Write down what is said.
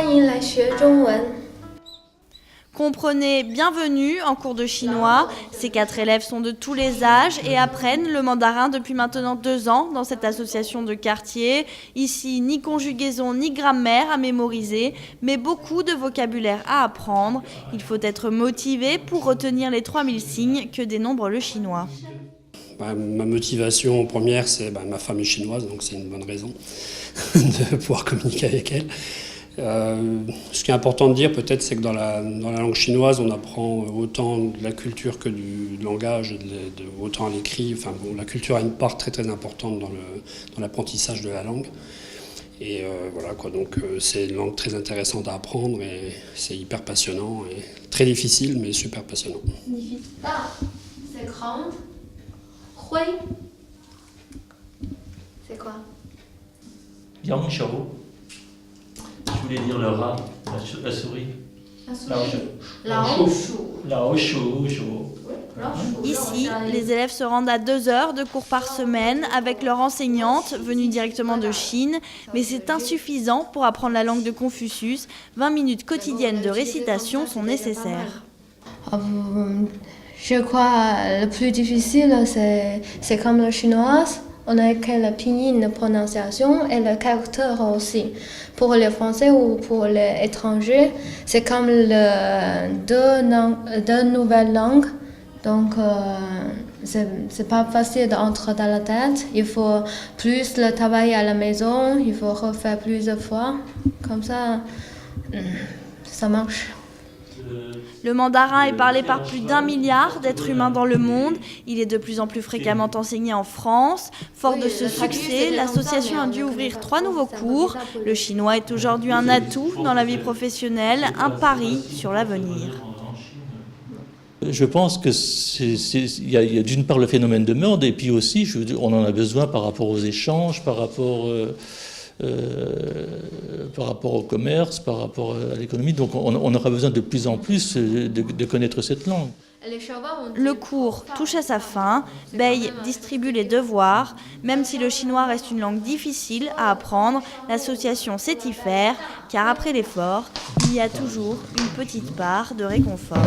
欢迎来学中文。 Comprenez bienvenue en cours de chinois. Ces 4 élèves sont de tous les âges et apprennent le mandarin depuis maintenant 2 ans dans cette association de quartier. Ici, ni conjugaison ni grammaire à mémoriser, mais beaucoup de vocabulaire à apprendre. Il faut être motivé pour retenir les 3000 signes que dénombre le chinois. Ma motivation première, c'est ma femme est chinoise, donc c'est une bonne raison de pouvoir communiquer avec elle. Ce qui est important de dire peut-être, c'est que dans la langue chinoise, on apprend autant de la culture que du langage, autant à l'écrit. Enfin, bon, la culture a une part très très importante dans l'apprentissage de la langue. Et voilà quoi, donc c'est une langue très intéressante à apprendre et c'est hyper passionnant et très difficile mais super passionnant. C'est grand. Hui. C'est quoi? Yang Shou. Je voulais dire le rat, la souris. Lao Shou. Ici, les élèves se rendent à 2 heures de cours par semaine avec leur enseignante venue directement de Chine, mais c'est insuffisant pour apprendre la langue de Confucius. 20 minutes quotidiennes de récitation sont nécessaires. Je crois que le plus difficile, c'est comme le chinois. On a que la pinyin, la prononciation et le caractère aussi. Pour les Français ou pour les étrangers, c'est comme deux nouvelles langues. Donc, c'est pas facile d'entrer dans la tête. Il faut plus le travail à la maison, il faut refaire plusieurs fois. Comme ça, ça marche. Le mandarin est parlé par plus d'1 milliard d'êtres humains dans le monde. Il est de plus en plus fréquemment enseigné en France. Fort de ce succès, l'association a dû ouvrir 3 nouveaux cours. Le chinois est aujourd'hui un atout dans la vie professionnelle, un pari sur l'avenir. Je pense que il y a d'une part le phénomène de mode et puis aussi, on en a besoin par rapport aux échanges, par rapport au commerce, par rapport à l'économie. Donc on aura besoin de plus en plus de connaître cette langue. Le cours touche à sa fin. Bei distribue les devoirs. Même si le chinois reste une langue difficile à apprendre, l'association sait y faire, car après l'effort, il y a toujours une petite part de réconfort.